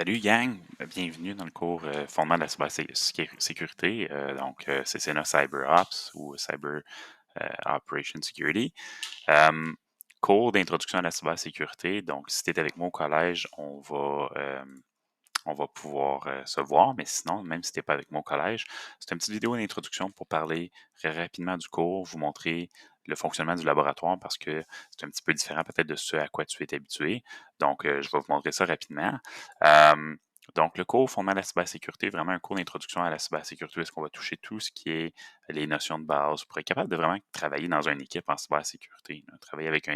Salut gang, bienvenue dans le cours Fondement de la cybersécurité, CCNA CyberOps ou Cyber Operation Security. Euh, Cours d'introduction à la cybersécurité. Donc, si tu es avec moi au collège, on va pouvoir se voir, mais sinon, même si tu n'es pas avec moi au collège, c'est une petite vidéo d'introduction pour parler très rapidement du cours, vous montrer le fonctionnement du laboratoire parce que c'est un petit peu différent peut-être de ce à quoi tu es habitué. Donc, je vais vous montrer ça rapidement. Euh, donc, le cours Fondement de la cybersécurité, vraiment un cours d'introduction à la cybersécurité, où est-ce qu'on va toucher tout ce qui est les notions de base pour être capable de vraiment travailler dans une équipe en cybersécurité, là, travailler avec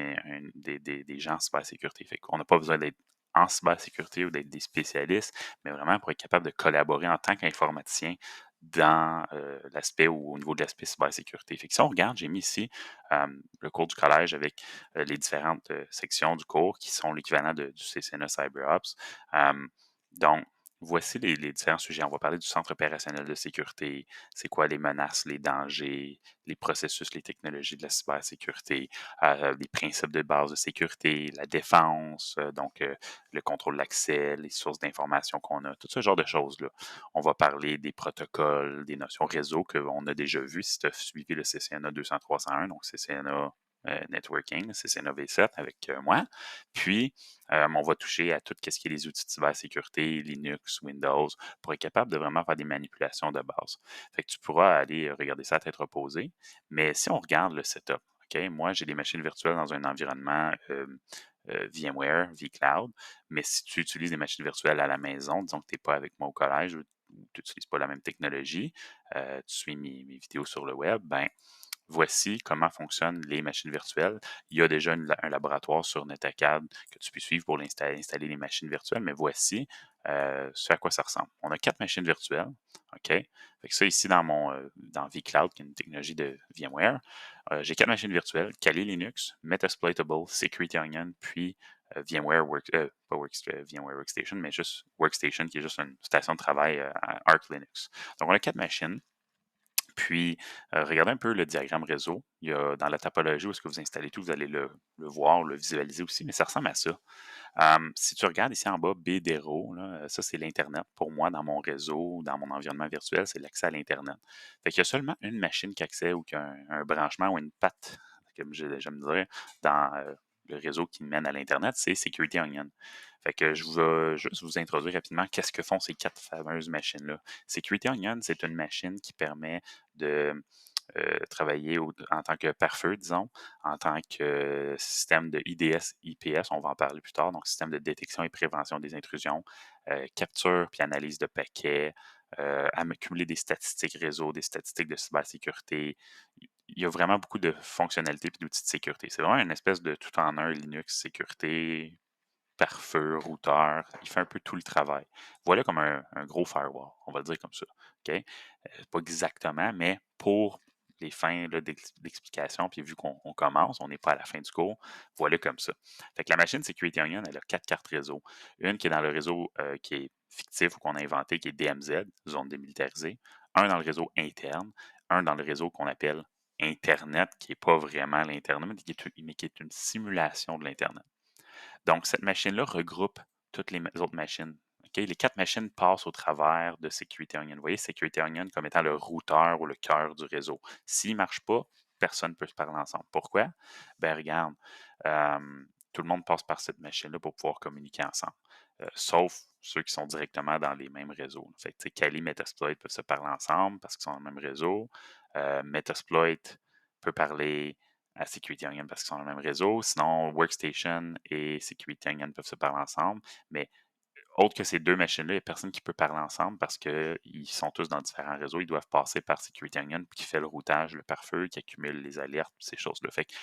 des gens en cybersécurité. Fait qu'on n'a pas besoin d'être en cybersécurité ou d'être des spécialistes, mais vraiment pour être capable de collaborer en tant qu'informaticien dans l'aspect ou au niveau de l'aspect cybersécurité. Fait que si on regarde, j'ai mis ici le cours du collège avec les différentes sections du cours qui sont l'équivalent du CCNA CyberOps. Euh, donc, voici les différents sujets. On va parler du centre opérationnel de sécurité, c'est quoi les menaces, les dangers, les processus, les technologies de la cybersécurité, les principes de base de sécurité, la défense, le contrôle de l'accès, les sources d'informations qu'on a, tout ce genre de choses-là. On va parler des protocoles, des notions réseau qu'on a déjà vues si tu as suivi le CCNA 200-301, donc CCNA Networking, CCNA V7 avec moi. Puis, on va toucher à tout ce qui est les outils de cybersécurité, Linux, Windows, pour être capable de vraiment faire des manipulations de base. Fait que tu pourras aller regarder ça à tête reposée. Mais si on regarde le setup, OK, moi, j'ai des machines virtuelles dans un environnement VMware, vCloud. Mais si tu utilises des machines virtuelles à la maison, disons que tu n'es pas avec moi au collège ou tu n'utilises pas la même technologie, tu suis mes vidéos sur le web, ben voici comment fonctionnent les machines virtuelles. Il y a déjà un laboratoire sur NetAcad que tu peux suivre pour installer les machines virtuelles, mais voici ce à quoi ça ressemble. On a 4 machines virtuelles. OK? Fait que ça, ici, dans vCloud, qui est une technologie de VMware, j'ai 4 machines virtuelles, Kali Linux, Metasploitable, Security Onion, puis VMware Workstation, mais juste Workstation, qui est juste une station de travail à Arch Linux. Donc, on a 4 machines. Puis, regardez un peu le diagramme réseau. Il y a dans la topologie où est-ce que vous installez tout, vous allez le voir, le visualiser aussi, mais ça ressemble à ça. Si tu regardes ici en bas, BDERO, là, ça c'est l'Internet. Pour moi, dans mon réseau, dans mon environnement virtuel, c'est l'accès à l'Internet. Fait qu'il y a seulement une machine qui accède ou qui a un branchement ou une patte, comme j'aime dire, dans le réseau qui mène à l'Internet, c'est Security Onion. Fait que je vais juste vous introduire rapidement qu'est-ce que font ces 4 fameuses machines-là. Security Onion, c'est une machine qui permet de travailler en tant que pare-feu, disons, en tant que système de IDS, IPS, on va en parler plus tard, donc système de détection et prévention des intrusions, capture puis analyse de paquets, accumuler des statistiques réseau, des statistiques de cybersécurité. Il y a vraiment beaucoup de fonctionnalités et d'outils de sécurité. C'est vraiment une espèce de tout en un Linux sécurité, pare-feu, routeur. Il fait un peu tout le travail. Voilà comme un gros firewall, on va le dire comme ça. OK? Pas exactement, mais pour les fins là, d'explication, puis vu qu'on commence, on n'est pas à la fin du cours, voilà comme ça. Fait que la machine Security Onion, elle a 4 cartes réseau. Une qui est dans le réseau qui est fictif ou qu'on a inventé, qui est DMZ, zone démilitarisée. Un dans le réseau interne. Un dans le réseau qu'on appelle Internet, qui n'est pas vraiment l'Internet, mais qui est une simulation de l'Internet. Donc, cette machine-là regroupe toutes les autres machines. OK? Les 4 machines passent au travers de Security Onion. Vous voyez Security Onion comme étant le routeur ou le cœur du réseau. S'il ne marche pas, personne ne peut se parler ensemble. Pourquoi? Ben regarde, tout le monde passe par cette machine-là pour pouvoir communiquer ensemble. Sauf ceux qui sont directement dans les mêmes réseaux. Fait que, Kali et Metasploit peuvent se parler ensemble parce qu'ils sont dans le même réseau. Metasploit peut parler à Security Onion parce qu'ils sont dans le même réseau. Sinon, Workstation et Security Onion peuvent se parler ensemble. Mais autre que ces 2 machines-là, il n'y a personne qui peut parler ensemble parce qu'ils sont tous dans différents réseaux. Ils doivent passer par Security Onion qui fait le routage, le pare-feu, qui accumule les alertes, ces choses-là. Fait que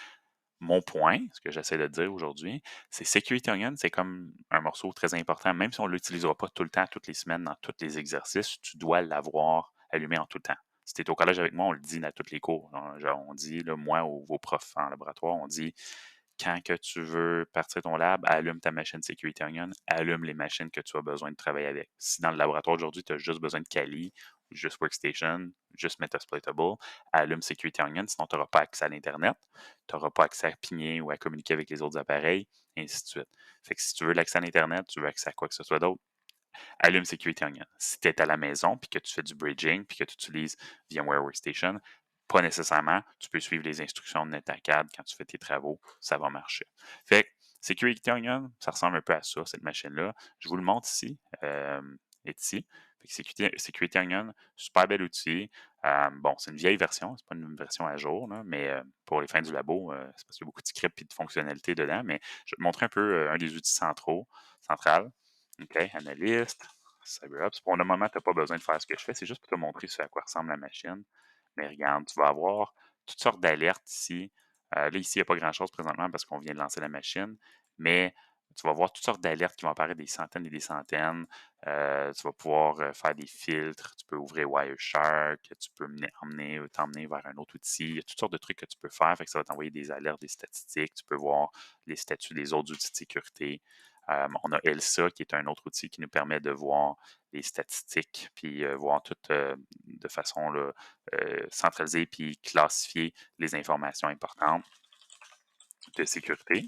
mon point, ce que j'essaie de dire aujourd'hui, c'est Security Onion, c'est comme un morceau très important. Même si on ne l'utilisera pas tout le temps, toutes les semaines, dans tous les exercices, tu dois l'avoir allumé en tout le temps. Si tu es au collège avec moi, on le dit dans tous les cours. On dit, là, moi, ou vos profs en laboratoire, on dit quand que tu veux partir ton lab, allume ta machine Security Onion, allume les machines que tu as besoin de travailler avec. Si dans le laboratoire aujourd'hui, tu as juste besoin de Kali, juste Workstation, juste Metasploitable, allume Security Onion, sinon tu n'auras pas accès à l'Internet, tu n'auras pas accès à pigner ou à communiquer avec les autres appareils, et ainsi de suite. Fait que si tu veux l'accès à l'Internet, tu veux accès à quoi que ce soit d'autre, allume Security Onion. Si tu es à la maison puis que tu fais du bridging puis que tu utilises VMware Workstation, pas nécessairement, tu peux suivre les instructions de NetAcad quand tu fais tes travaux, ça va marcher. Fait que Security Onion, ça ressemble un peu à ça, cette machine-là. Je vous le montre ici, est ici. Fait que Security Onion, super bel outil. Bon, c'est une vieille version, c'est pas une version à jour, là, mais pour les fins du labo, c'est parce qu'il y a beaucoup de scripts et de fonctionnalités dedans, mais je vais te montrer un peu un des outils central. OK, analyste, CyberOps. Pour le moment, tu n'as pas besoin de faire ce que je fais, c'est juste pour te montrer ce à quoi ressemble la machine. Mais regarde, tu vas avoir toutes sortes d'alertes ici. Là, ici, il n'y a pas grand-chose présentement parce qu'on vient de lancer la machine, mais tu vas voir toutes sortes d'alertes qui vont apparaître des centaines et des centaines. Tu vas pouvoir faire des filtres, tu peux ouvrir Wireshark, tu peux t'emmener vers un autre outil. Il y a toutes sortes de trucs que tu peux faire. Fait que ça va t'envoyer des alertes, des statistiques. Tu peux voir les statuts des autres outils de sécurité. On a ELSA, qui est un autre outil qui nous permet de voir les statistiques, puis voir tout de façon là, centralisée, puis classifier les informations importantes de sécurité.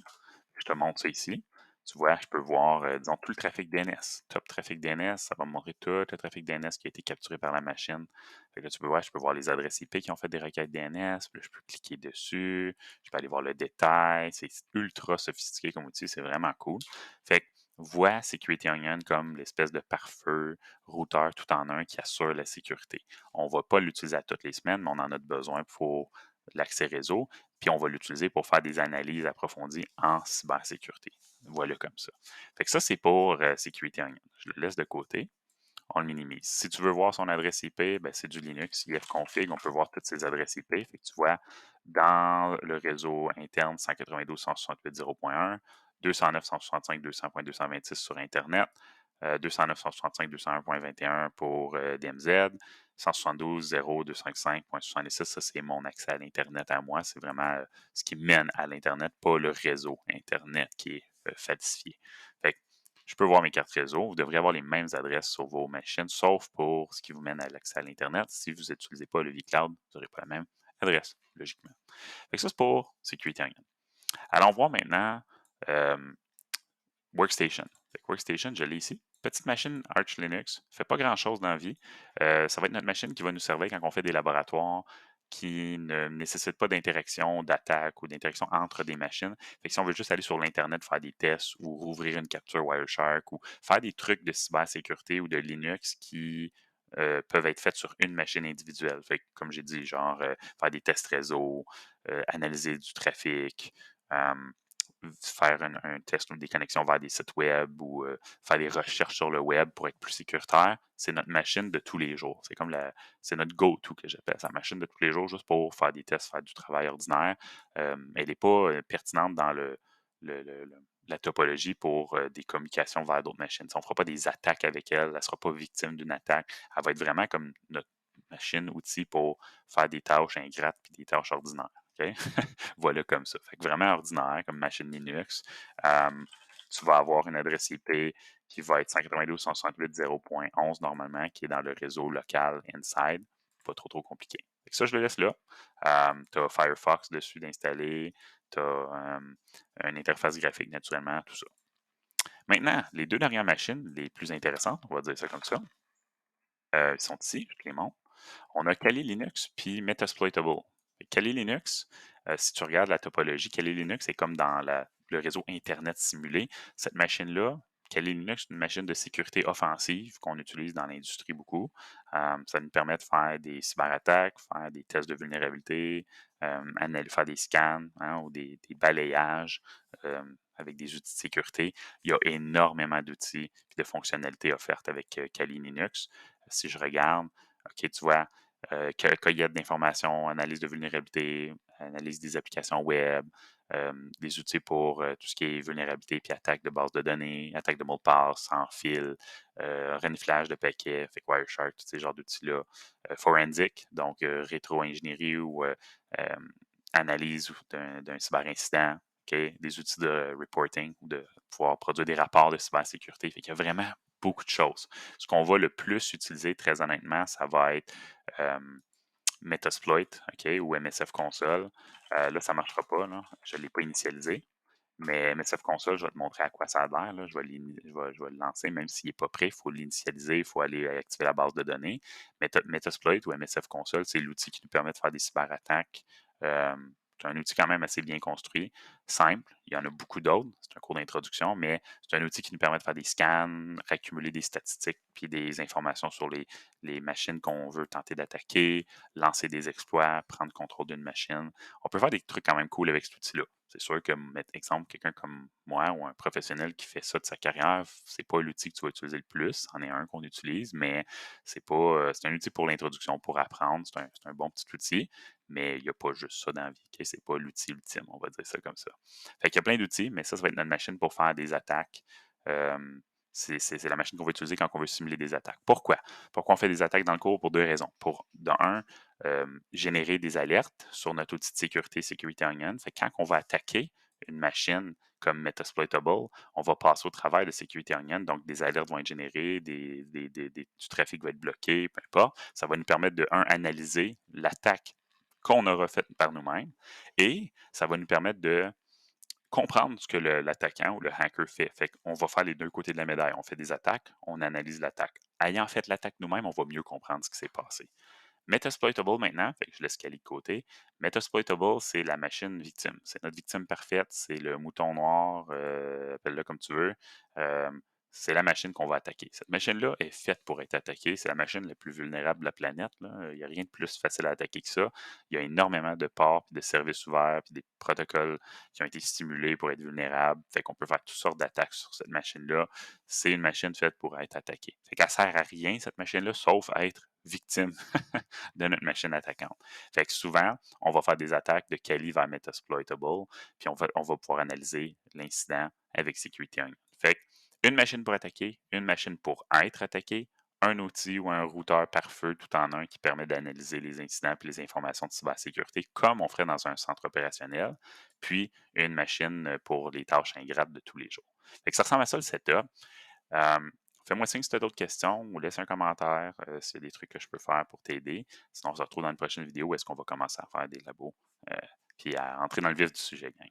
Je te montre ça ici. Tu vois, je peux voir, disons, tout le trafic DNS. Top trafic DNS, ça va me montrer tout le trafic DNS qui a été capturé par la machine. Fait que là, tu peux voir, je peux voir les adresses IP qui ont fait des requêtes DNS. Puis là, je peux cliquer dessus. Je peux aller voir le détail. C'est ultra sophistiqué comme outil. C'est vraiment cool. Fait que vois Security Onion comme l'espèce de pare-feu routeur tout en un qui assure la sécurité. On ne va pas l'utiliser à toutes les semaines, mais on en a besoin pour l'accès réseau puis on va l'utiliser pour faire des analyses approfondies en cybersécurité. Voilà comme ça. Fait que ça, c'est pour Security Onion. Je le laisse de côté. On le minimise. Si tu veux voir son adresse IP, ben, c'est du Linux, ifconfig. On peut voir toutes ses adresses IP. Fait que tu vois, dans le réseau interne 192.168.0.1, 209.165.200.226 sur Internet, 209.165.201.21 pour DMZ, 172.0.255.66, ça c'est mon accès à l'Internet à moi. C'est vraiment ce qui mène à l'Internet, pas le réseau Internet qui est falsifié. Fait que je peux voir mes cartes réseau. Vous devriez avoir les mêmes adresses sur vos machines, sauf pour ce qui vous mène à l'accès à l'Internet. Si vous n'utilisez pas le vCloud, vous n'aurez pas la même adresse, logiquement. Fait que ça, c'est pour Security Onion. Allons voir maintenant euh, Workstation. Workstation, je l'ai ici. Petite machine Arch Linux. Ne fait pas grand-chose dans la vie. Ça va être notre machine qui va nous servir quand on fait des laboratoires qui ne nécessitent pas d'interaction, d'attaque ou d'interaction entre des machines. Fait que si on veut juste aller sur l'Internet faire des tests ou rouvrir une capture Wireshark ou faire des trucs de cybersécurité ou de Linux qui peuvent être faits sur une machine individuelle. Fait que, comme j'ai dit, genre faire des tests réseau, analyser du trafic, faire un test ou des connexions vers des sites web ou faire des recherches sur le web pour être plus sécuritaire, c'est notre machine de tous les jours. C'est notre go-to que j'appelle. C'est la machine de tous les jours juste pour faire des tests, faire du travail ordinaire. Elle n'est pas pertinente dans la topologie pour des communications vers d'autres machines. On ne fera pas des attaques avec elle, elle ne sera pas victime d'une attaque. Elle va être vraiment comme notre machine, outil pour faire des tâches ingrates et des tâches ordinaires. OK? Voilà comme ça. Fait que vraiment ordinaire comme machine Linux. Tu vas avoir une adresse IP qui va être 192.168.0.11 normalement, qui est dans le réseau local inside. Pas trop compliqué. Fait que ça, je le laisse là. Tu as Firefox dessus d'installer. Tu as une interface graphique naturellement, tout ça. Maintenant, les deux dernières machines, les plus intéressantes, on va dire ça comme ça, sont ici, je te les montre. On a Kali Linux puis Metasploitable. Kali Linux, si tu regardes la topologie, Kali Linux est comme dans le réseau Internet simulé. Cette machine-là, Kali Linux, c'est une machine de sécurité offensive qu'on utilise dans l'industrie beaucoup. Ça nous permet de faire des cyberattaques, faire des tests de vulnérabilité, faire des scans hein, ou des balayages avec des outils de sécurité. Il y a énormément d'outils et de fonctionnalités offertes avec Kali Linux. Si je regarde, OK, tu vois, cueillette d'informations, analyse de vulnérabilité, analyse des applications web, des outils pour tout ce qui est vulnérabilité puis attaque de base de données, attaque de mots de passe, sans fil, reniflage de paquets, fait que Wireshark, tous ces genres d'outils-là. Forensic, donc rétro-ingénierie ou analyse d'un cyberincident, OK, des outils de reporting ou de pouvoir produire des rapports de cybersécurité. Fait qu'il y a vraiment beaucoup de choses. Ce qu'on va le plus utiliser, très honnêtement, ça va être Metasploit, OK, ou MSF Console. Là, ça ne marchera pas. Là. Je ne l'ai pas initialisé. Mais MSF Console, je vais te montrer à quoi ça a l'air, là. Je vais le lancer, même s'il n'est pas prêt. Il faut l'initialiser, il faut aller activer la base de données. Metasploit ou MSF Console, c'est l'outil qui nous permet de faire des cyberattaques. C'est un outil quand même assez bien construit, simple. Il y en a beaucoup d'autres. C'est un cours d'introduction, mais c'est un outil qui nous permet de faire des scans, accumuler des statistiques puis des informations sur les machines qu'on veut tenter d'attaquer, lancer des exploits, prendre contrôle d'une machine. On peut faire des trucs quand même cool avec cet outil-là. C'est sûr que, mettre exemple, quelqu'un comme moi ou un professionnel qui fait ça de sa carrière, c'est pas l'outil que tu vas utiliser le plus. C'en est un qu'on utilise, mais c'est pas, c'est un outil pour l'introduction, pour apprendre. C'est un bon petit outil, mais il n'y a pas juste ça dans la vie. OK? C'est pas l'outil ultime, on va dire ça comme ça. Fait qu'il y a plein d'outils, mais ça va être notre machine pour faire des attaques. Euh, c'est la machine qu'on va utiliser quand on veut simuler des attaques. Pourquoi? Pourquoi on fait des attaques dans le cours? Pour deux raisons. Pour, de un, générer des alertes sur notre outil de sécurité Security Onion. Fait que quand on va attaquer une machine comme Metasploitable, on va passer au travers de Security Onion, donc des alertes vont être générées, du trafic va être bloqué, peu importe. Ça va nous permettre de, un, analyser l'attaque qu'on aura faite par nous-mêmes et ça va nous permettre de comprendre ce que l'attaquant ou le hacker fait. Fait qu'on va faire les deux côtés de la médaille. On fait des attaques, on analyse l'attaque. Ayant fait l'attaque nous-mêmes, on va mieux comprendre ce qui s'est passé. Metasploitable maintenant, fait que je laisse Kali de côté. Metasploitable, c'est la machine victime. C'est notre victime parfaite, c'est le mouton noir, appelle-le comme tu veux. Euh, c'est la machine qu'on va attaquer. Cette machine-là est faite pour être attaquée. C'est la machine la plus vulnérable de la planète, là. Il n'y a rien de plus facile à attaquer que ça. Il y a énormément de ports, puis de services ouverts, puis des protocoles qui ont été stimulés pour être vulnérables. Fait qu'on peut faire toutes sortes d'attaques sur cette machine-là. C'est une machine faite pour être attaquée. Fait qu'elle sert à rien, cette machine-là, sauf à être victime de notre machine attaquante. Fait que souvent, on va faire des attaques de Kali vers Metasploitable, puis on va pouvoir analyser l'incident avec Security Onion. Fait que une machine pour attaquer, une machine pour être attaquée, un outil ou un routeur par feu tout en un qui permet d'analyser les incidents et les informations de cybersécurité comme on ferait dans un centre opérationnel, puis une machine pour les tâches ingrates de tous les jours. Fait que ça ressemble à ça le setup. Euh, Fais-moi signe si tu as d'autres questions ou laisse un commentaire s'il y a des trucs que je peux faire pour t'aider. Sinon, on se retrouve dans une prochaine vidéo où est-ce qu'on va commencer à faire des labos puis à entrer dans le vif du sujet, gang.